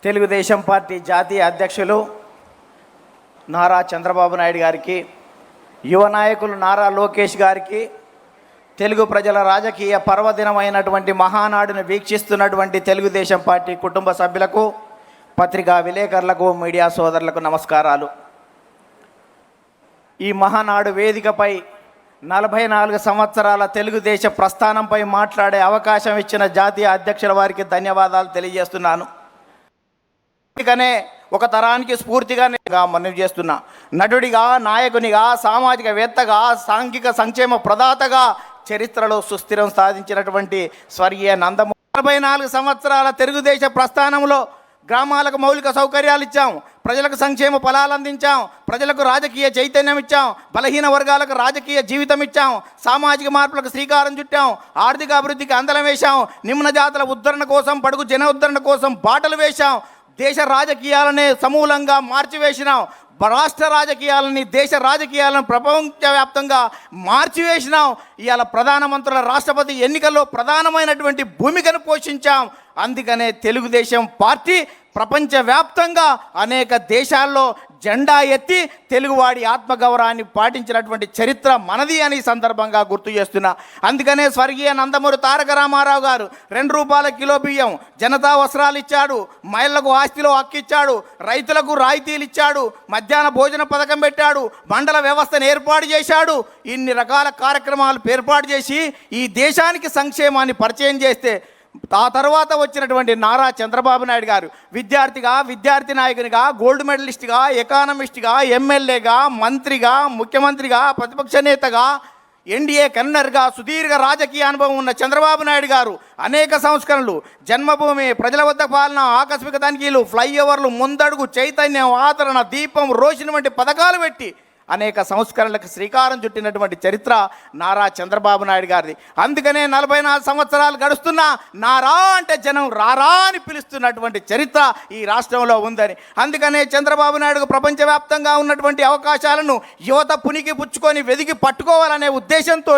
Telugu Desam party జాతీయ అధ్యక్షులు నారా చంద్రబాబు నాయుడు గారికి, యువ నాయకులు నారా లోకేష్ గారికి, తెలుగు ప్రజల రాజకీయ పర్వదినమైనటువంటి మహానాడును వీక్షిస్తున్నటువంటి తెలుగుదేశం పార్టీ కుటుంబ సభ్యులకు, పత్రికా విలేకరులకు, మీడియా సోదరులకు నమస్కారాలు. ఈ మహానాడు వేదికపై 44 సంవత్సరాల తెలుగుదేశ ప్రస్థానంపై మాట్లాడే అవకాశం ఇచ్చిన జాతీయ అధ్యక్షుల వారికి ధన్యవాదాలు తెలియజేస్తున్నాను. అందుకనే ఒక తరానికి స్ఫూర్తిగా మనవి చేస్తున్నా. నటుడిగా, నాయకునిగా, సామాజికవేత్తగా, సాంఘిక సంక్షేమ ప్రదాతగా చరిత్రలో సుస్థిరం సాధించినటువంటి స్వర్గీయ నందమూరి 44 సంవత్సరాల తెలుగుదేశ ప్రస్థానంలో గ్రామాలకు మౌలిక సౌకర్యాలు ఇచ్చాం, ప్రజలకు సంక్షేమ ఫలాలు అందించాం, ప్రజలకు రాజకీయ చైతన్యం ఇచ్చాం, బలహీన వర్గాలకు రాజకీయ జీవితం ఇచ్చాం, సామాజిక మార్పులకు శ్రీకారం చుట్టాం, ఆర్థిక అభివృద్ధికి అందలం వేశాం, నిమ్న జాతుల ఉద్ధరణ కోసం, బడుగు జన ఉద్ధరణ కోసం బాటలు వేశాం, దేశ రాజకీయాలనే సమూలంగా మార్చివేసినాం, రాష్ట్ర రాజకీయాలని, దేశ రాజకీయాలను ప్రపంచవ్యాప్తంగా మార్చివేసినాం. ఇవాళ ప్రధానమంత్రుల, రాష్ట్రపతి ఎన్నికల్లో ప్రధానమైనటువంటి భూమికను పోషించాం. అందుకనే తెలుగుదేశం పార్టీ ప్రపంచవ్యాప్తంగా అనేక దేశాల్లో జెండా ఎత్తి తెలుగువాడి ఆత్మగౌరవాన్ని పాటించినటువంటి చరిత్ర మనది అని సందర్భంగా గుర్తు చేస్తున్నా. అందుకనే స్వర్గీయ నందమూరి తారక రామారావు గారు 2 రూపాయల కిలో బియ్యం, జనతా వస్త్రాలు ఇచ్చాడు, మహిళలకు ఆస్తిలో హక్కు ఇచ్చాడు, రైతులకు రాయితీలు ఇచ్చాడు, మధ్యాహ్న భోజన పథకం పెట్టాడు, మండల వ్యవస్థను ఏర్పాటు చేశాడు. ఇన్ని రకాల కార్యక్రమాలు ఏర్పాటు చేసి ఈ దేశానికి సంక్షేమాన్ని పరిచయం చేస్తే ఆ తర్వాత వచ్చినటువంటి నారా చంద్రబాబు నాయుడు గారు విద్యార్థిగా, విద్యార్థి నాయకునిగా, గోల్డ్ మెడలిస్ట్గా, ఎకానమిస్ట్గా, ఎమ్మెల్యేగా, మంత్రిగా, ముఖ్యమంత్రిగా, ప్రతిపక్ష నేతగా, ఎన్డీఏ కన్వీనర్గా సుదీర్ఘ రాజకీయ అనుభవం ఉన్న చంద్రబాబు నాయుడు గారు అనేక సంస్కరణలు, జన్మభూమి, ప్రజల వద్ద పాలన, ఆకస్మిక తనిఖీలు, ఫ్లైఓవర్లు, ముందడుగు, చైతన్యం, ఆదరణ, దీపం, రోషిని వంటి పథకాలు పెట్టి అనేక సంస్కరణలకు శ్రీకారం చుట్టినటువంటి చరిత్ర నారా చంద్రబాబు నాయుడు గారిది. అందుకనే 44 సంవత్సరాలు గడుస్తున్నా నారా అంటే జనం రారా అని పిలుస్తున్నటువంటి చరిత్ర ఈ రాష్ట్రంలో ఉందని. అందుకనే చంద్రబాబు నాయుడుకు ప్రపంచవ్యాప్తంగా ఉన్నటువంటి అవకాశాలను యువత పునికి పుచ్చుకొని వెదికి పట్టుకోవాలనే ఉద్దేశంతో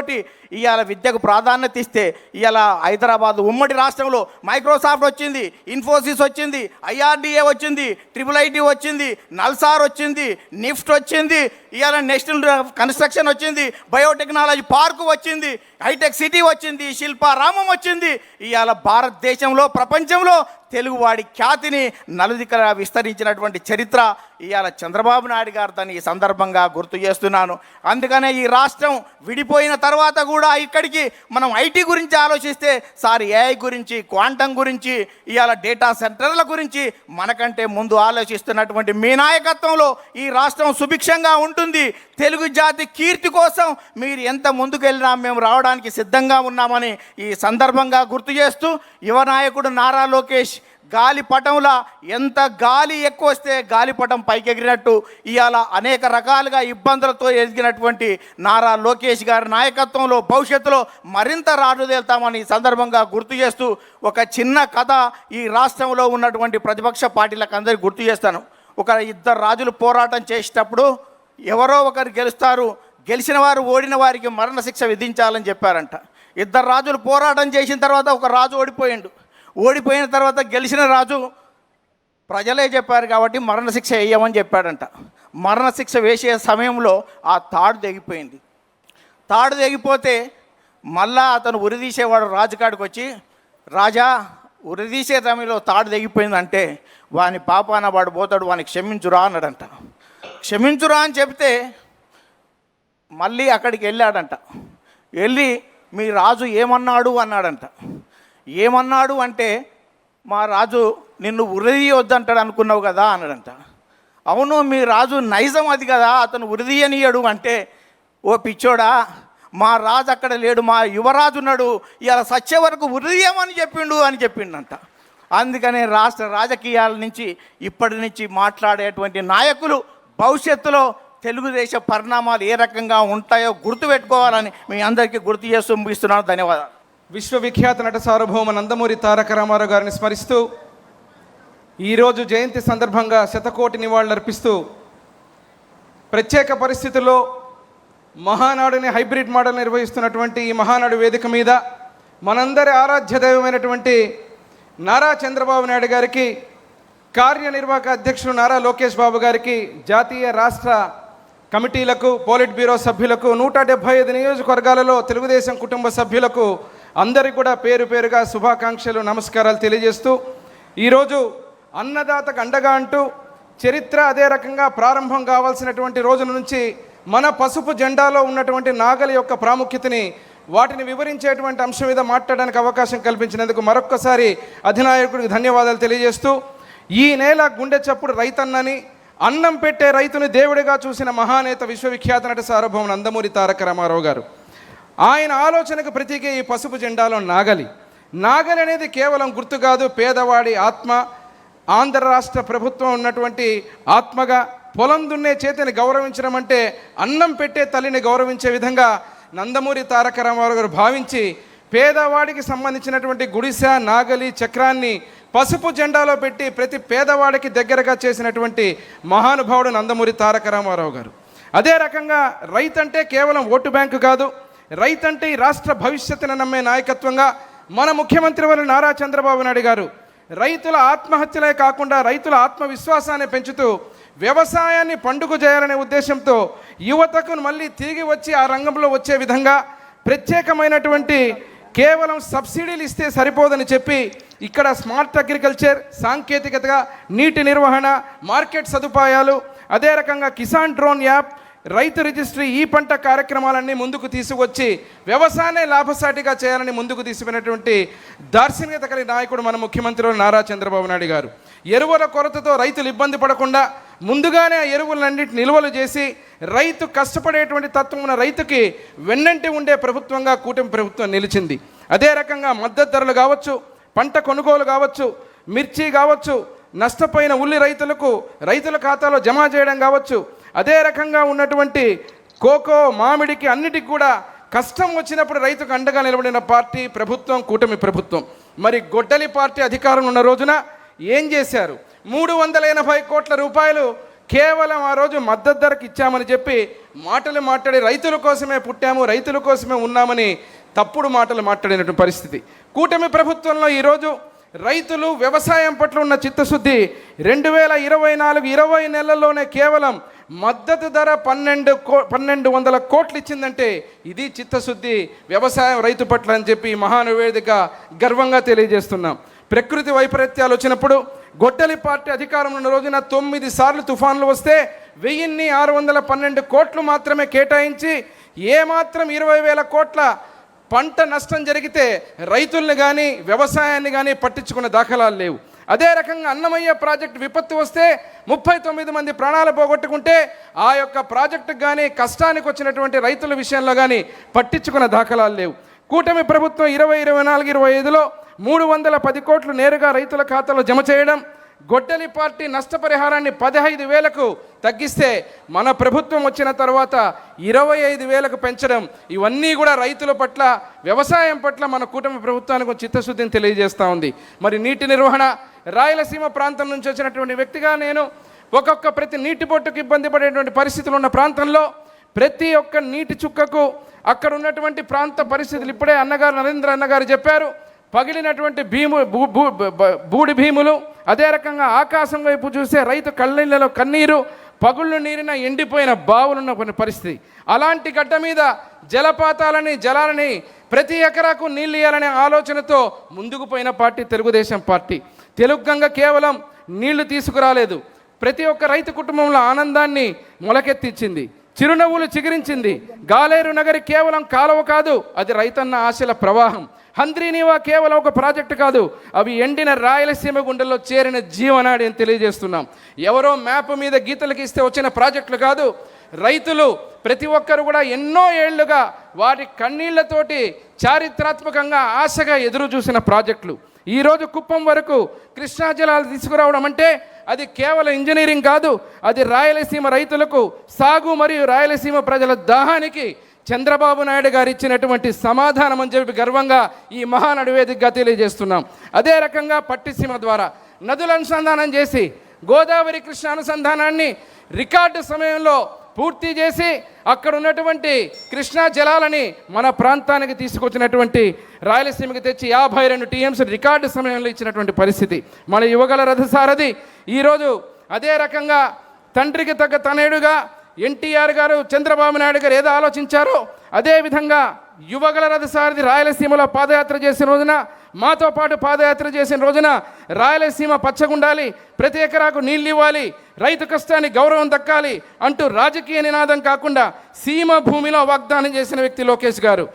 ఇవాళ విద్యకు ప్రాధాన్యత ఇస్తే ఇవాళ హైదరాబాద్ ఉమ్మడి రాష్ట్రంలో మైక్రోసాఫ్ట్ వచ్చింది, ఇన్ఫోసిస్ వచ్చింది, IRDA వచ్చింది, IIIT వచ్చింది, నల్సార్ వచ్చింది, నిఫ్ట్ వచ్చింది, ఇవాళ నేషనల్ కన్స్ట్రక్షన్ వచ్చింది, బయోటెక్నాలజీ పార్కు వచ్చింది, హైటెక్ సిటీ వచ్చింది, శిల్పారామం వచ్చింది. ఇవాళ భారతదేశంలో, ప్రపంచంలో తెలుగువాడి ఖ్యాతిని నలుదికలా విస్తరించినటువంటి చరిత్ర ఇవాళ చంద్రబాబు నాయుడు గారు దాన్ని ఈ సందర్భంగా గుర్తు చేస్తున్నాను. అందుకనే ఈ రాష్ట్రం విడిపోయిన తర్వాత కూడా ఇక్కడికి మనం ఐటీ గురించి ఆలోచిస్తే సార్ AI గురించి, క్వాంటం గురించి, ఇవాళ డేటా సెంటర్ల గురించి మనకంటే ముందు ఆలోచిస్తున్నటువంటి మీ నాయకత్వంలో ఈ రాష్ట్రం సుభిక్షంగా ఉంటుంది. తెలుగు జాతి కీర్తి కోసం మీరు ఎంత ముందుకెళ్ళినా మేము రావడానికి సిద్ధంగా ఉన్నామని ఈ సందర్భంగా గుర్తు చేస్తూ, యువ నాయకుడు నారా లోకేష్ గాలిపటంలా ఎంత గాలి ఎక్కువ వస్తే గాలిపటం పైకెగిరినట్టు ఇవాళ అనేక రకాలుగా ఇబ్బందులతో ఎదిగినటువంటి నారా లోకేష్ గారి నాయకత్వంలో భవిష్యత్తులో మరింత రాజుదేల్తామని ఈ సందర్భంగా గుర్తు చేస్తూ ఒక చిన్న కథ ఈ రాష్ట్రంలో ఉన్నటువంటి ప్రతిపక్ష పార్టీలకు అందరికీ గుర్తు చేస్తాను. ఒక 2 రాజులు పోరాటం చేసేటప్పుడు ఎవరో ఒకరు గెలుస్తారు, గెలిచిన వారు ఓడిన వారికి మరణశిక్ష విధించాలని చెప్పారంట. 2 రాజులు పోరాటం చేసిన తర్వాత ఒక రాజు ఓడిపోయిండు. ఓడిపోయిన తర్వాత గెలిచిన రాజు ప్రజలే చెప్పారు కాబట్టి మరణశిక్ష వేయమని చెప్పాడంట. మరణశిక్ష వేసే సమయంలో ఆ తాడు తెగిపోయింది. తాడు తెగిపోతే మళ్ళా అతను ఉరిదీసేవాడు రాజుకాడికి వచ్చి, రాజా ఉరిదీసే సమయంలో తాడు తెగిపోయిందంటే వాని పాపాన వాడు పోతాడు, వానికి క్షమించురా అన్నాడంట. క్షమించురా అని చెప్తే మళ్ళీ అక్కడికి వెళ్ళాడంట. వెళ్ళి మీ రాజు ఏమన్నాడు అన్నాడంట. ఏమన్నాడు అంటే, మా రాజు నిన్ను ఉరిదీయొద్దంటాడు అనుకున్నావు కదా అన్నాడంట. అవును, మీ రాజు నైజం అది కదా, అతను ఉరిదీయనీయడు అంటే, ఓ పిచ్చోడా, మా రాజు అక్కడ లేడు, మా యువరాజు ఉన్నాడు, ఇలా సచ్చే వరకు ఉరిదీయమని చెప్పిండు అని చెప్పిండంట. అందుకనే రాష్ట్ర రాజకీయాల నుంచి ఇప్పటి నుంచి మాట్లాడేటువంటి నాయకులు భవిష్యత్తులో తెలుగుదేశ పరిణామాలు ఏ రకంగా ఉంటాయో గుర్తుపెట్టుకోవాలని మీ అందరికీ గుర్తు చేస్తూ ముగిస్తున్నాను. ధన్యవాదాలు. విశ్వవిఖ్యాత నట సార్వభౌమ నందమూరి తారక రామారావు గారిని స్మరిస్తూ ఈరోజు జయంతి సందర్భంగా శతకోటి నివాళులర్పిస్తూ ప్రత్యేక పరిస్థితుల్లో మహానాడుని హైబ్రిడ్ మోడల్ నిర్వహిస్తున్నటువంటి ఈ మహానాడు వేదిక మీద మనందరి ఆరాధ్య దైవమైనటువంటి నారా చంద్రబాబు నాయుడు గారికి కార్యనిర్వాహక అధ్యక్షులు నారా లోకేష్ బాబు గారికి, జాతీయ రాష్ట్ర కమిటీలకు, పోలిట్ బ్యూరో సభ్యులకు, 175 నియోజకవర్గాలలో తెలుగుదేశం కుటుంబ సభ్యులకు అందరికీ కూడా పేరు పేరుగా శుభాకాంక్షలు, నమస్కారాలు తెలియజేస్తూ, ఈరోజు అన్నదాతకు అండగా అంటూ చరిత్ర అదే రకంగా ప్రారంభం కావాల్సినటువంటి రోజుల నుంచి మన పసుపు జెండాలో ఉన్నటువంటి నాగలి యొక్క ప్రాముఖ్యతని, వాటిని వివరించేటువంటి అంశం మీద మాట్లాడడానికి అవకాశం కల్పించినందుకు మరొక్కసారి అధినాయకుడికి ధన్యవాదాలు తెలియజేస్తూ, ఈ నేల గుండె చప్పుడు రైతన్నని, అన్నం పెట్టే రైతుని దేవుడిగా చూసిన మహానేత, విశ్వవిఖ్యాత నట సార్వభౌమ నందమూరి తారక రామారావు గారు. ఆయన ఆలోచనకు ప్రతీకే ఈ పసుపు జెండాలో నాగలి. నాగలి అనేది కేవలం గుర్తు కాదు, పేదవాడి ఆత్మ, ఆంధ్ర రాష్ట్ర ప్రభుత్వం ఉన్నటువంటి ఆత్మగా, పొలం దున్నే చేతిని గౌరవించడం అంటే అన్నం పెట్టే తల్లిని గౌరవించే విధంగా నందమూరి తారక రామారావు గారు భావించి, పేదవాడికి సంబంధించినటువంటి గుడిసె, నాగలి, చక్రాన్ని పసుపు జెండాలో పెట్టి ప్రతి పేదవాడికి దగ్గరగా చేసినటువంటి మహానుభావుడు నందమూరి తారక రామారావు గారు. అదే రకంగా రైతంటే కేవలం ఓటు బ్యాంకు కాదు, రైతంటే ఈ రాష్ట్ర భవిష్యత్తును నమ్మే నాయకత్వంగా మన ముఖ్యమంత్రి వారు నారా చంద్రబాబు నాయుడు గారు రైతుల ఆత్మహత్యలే కాకుండా రైతుల ఆత్మవిశ్వాసాన్ని పెంచుతూ వ్యవసాయాన్ని పండుగ చేయాలనే ఉద్దేశంతో యువతకు మళ్ళీ తిరిగి వచ్చి ఆ రంగంలో వచ్చే విధంగా ప్రత్యేకమైనటువంటి, కేవలం సబ్సిడీలు ఇస్తే సరిపోదని చెప్పి ఇక్కడ స్మార్ట్ అగ్రికల్చర్, సాంకేతికతగా నీటి నిర్వహణ, మార్కెట్ సదుపాయాలు, అదే రకంగా కిసాన్ డ్రోన్ యాప్, రైతు రిజిస్ట్రీ, ఈ పంట కార్యక్రమాలన్నీ ముందుకు తీసుకొచ్చి వ్యవసాయాన్ని లాభసాటిగా చేయాలని ముందుకు తీసుకున్నటువంటి దార్శనికత కలిగిన నాయకుడు మన ముఖ్యమంత్రి నారా చంద్రబాబు నాయుడు గారు. ఎరువుల కొరతతో రైతులు ఇబ్బంది పడకుండా ముందుగానే ఆ ఎరువులన్నింటి నిల్వలు చేసి రైతు కష్టపడేటువంటి తత్వం ఉన్న రైతుకి వెన్నంటి ఉండే ప్రభుత్వంగా కూటమి ప్రభుత్వం నిలిచింది. అదే రకంగా మద్దతు ధరలు కావచ్చు, పంట కొనుగోలు కావచ్చు, మిర్చి కావచ్చు, నష్టపోయిన ఉల్లి రైతుల ఖాతాలో జమ చేయడం కావచ్చు, అదే రకంగా ఉన్నటువంటి కోకో, మామిడికి అన్నిటికి కూడా కష్టం వచ్చినప్పుడు రైతుకు అండగా నిలబడిన పార్టీ ప్రభుత్వం, కూటమి ప్రభుత్వం. మరి గొడ్డలి పార్టీ అధికారంలో ఉన్న రోజున ఏం చేశారు? 380 కోట్ల రూపాయలు కేవలం ఆ రోజు మద్దతు ధరకు ఇచ్చామని చెప్పి మాట్లాడి రైతుల కోసమే పుట్టాము, రైతుల కోసమే ఉన్నామని తప్పుడు మాటలు మాట్లాడినటువంటి పరిస్థితి. కూటమి ప్రభుత్వంలో ఈరోజు రైతులు వ్యవసాయం పట్ల ఉన్న చిత్తశుద్ధి 2024-20 నెలల్లోనే కేవలం మద్దతు ధర 1200 కోట్లు ఇచ్చిందంటే ఇది చిత్తశుద్ధి వ్యవసాయం రైతు పట్ల అని చెప్పి మహానివేదిక గర్వంగా తెలియజేస్తున్నాం. ప్రకృతి వైపరీత్యాలు వచ్చినప్పుడు గొడ్డలి పార్టీ అధికారంలో ఉన్న రోజున 9 సార్లు తుఫాన్లు వస్తే 1612 కోట్లు మాత్రమే కేటాయించి ఏమాత్రం 20,000 కోట్ల పంట నష్టం జరిగితే రైతుల్ని కానీ వ్యవసాయాన్ని కానీ పట్టించుకున్న దాఖలాలు లేవు. అదే రకంగా అన్నమయ్య ప్రాజెక్టు విపత్తు వస్తే 39 మంది ప్రాణాలు పోగొట్టుకుంటే ఆ యొక్క ప్రాజెక్టుకు కానీ కష్టానికి వచ్చినటువంటి రైతుల విషయంలో కానీ పట్టించుకున్న దాఖలాలు లేవు. కూటమి ప్రభుత్వం 2024-25లో 310 కోట్లు నేరుగా రైతుల ఖాతాలో జమ చేయడం, గొడ్డలి పార్టీ నష్టపరిహారాన్ని 15,000కు తగ్గిస్తే మన ప్రభుత్వం వచ్చిన తర్వాత 25,000కు పెంచడం, ఇవన్నీ కూడా రైతుల పట్ల, వ్యవసాయం పట్ల మన కూటమి ప్రభుత్వానికి చిత్తశుద్ధిని తెలియజేస్తూ ఉంది. మరి నీటి నిర్వహణ, రాయలసీమ ప్రాంతం నుంచి వచ్చినటువంటి వ్యక్తిగా నేను ప్రతి నీటి బొట్టుకు ఇబ్బంది పడేటువంటి పరిస్థితులు ఉన్న ప్రాంతంలో ప్రతి ఒక్క నీటి చుక్కకు అక్కడ ఉన్నటువంటి ప్రాంత పరిస్థితులు ఇప్పుడే నరేంద్ర అన్నగారు చెప్పారు. పగిలినటువంటి బూడి భీములు, అదే రకంగా ఆకాశం వైపు చూసే రైతు కళ్ళీళ్ళలో కన్నీరు, పగుళ్ళు నీరిన ఎండిపోయిన బావులున్న కొన్ని పరిస్థితి. అలాంటి గడ్డ మీద జలాలని ప్రతి ఎకరాకు నీళ్ళు ఇవ్వాలనే ఆలోచనతో ముందుకు పోయిన పార్టీ తెలుగుదేశం పార్టీ. తెలుగు గంగ కేవలం నీళ్లు తీసుకురాలేదు, ప్రతి ఒక్క రైతు కుటుంబంలో ఆనందాన్ని మొలకెత్తించింది, చిరునవ్వులు చిగురించింది. గాలేరు నగరి కేవలం కాలువ కాదు, అది రైతన్న ఆశల ప్రవాహం. హంద్రీనీవా కేవలం ఒక ప్రాజెక్టు కాదు, అవి ఎండిన రాయలసీమ గుండెల్లో చేరిన జీవనాడి అని తెలియజేస్తున్నాం. ఎవరో మ్యాప్ మీద గీతలు గీస్తే వచ్చిన ప్రాజెక్టులు కాదు, రైతులు ప్రతి ఒక్కరు కూడా ఎన్నో ఏళ్లుగా వారి కన్నీళ్లతోటి చారిత్రాత్మకంగా ఆశగా ఎదురు చూసిన ప్రాజెక్టులు. ఈరోజు కుప్పం వరకు కృష్ణా జలాలు తీసుకురావడం అంటే అది కేవలం ఇంజనీరింగ్ కాదు, అది రాయలసీమ రైతులకు సాగు మరియు రాయలసీమ ప్రజల దాహానికి చంద్రబాబు నాయుడు గారు ఇచ్చినటువంటి సమాధానం అని చెప్పి గర్వంగా ఈ మహానడివేదికగా తెలియజేస్తున్నాం. అదే రకంగా పట్టిసీమ ద్వారా నదుల అనుసంధానం చేసి గోదావరి కృష్ణ అనుసంధానాన్ని రికార్డు సమయంలో పూర్తి చేసి అక్కడ ఉన్నటువంటి కృష్ణా జలాలని మన ప్రాంతానికి తీసుకొచ్చినటువంటి, రాయలసీమకి తెచ్చి 52 టీఎంసీ రికార్డు సమయంలో ఇచ్చినటువంటి పరిస్థితి. మన యువగల రథసారథి ఈరోజు అదే రకంగా తండ్రికి తగ్గ తనయుడుగా ఎన్టీఆర్ గారు, చంద్రబాబు నాయుడు గారు ఏదో ఆలోచించారో అదేవిధంగా యువగల రథసారథి రాయలసీమలో పాదయాత్ర చేసిన రోజున, మాతో పాటు పాదయాత్ర చేసిన రోజున రాయలసీమ పచ్చగుండాలి, ప్రతి ఎకరాకు నీళ్ళు ఇవ్వాలి, రైతు కష్టానికి గౌరవం దక్కాలి అంటూ రాజకీయ నినాదం కాకుండా సీమ భూమిలో వాగ్దానం చేసిన వ్యక్తి లోకేష్ గారు.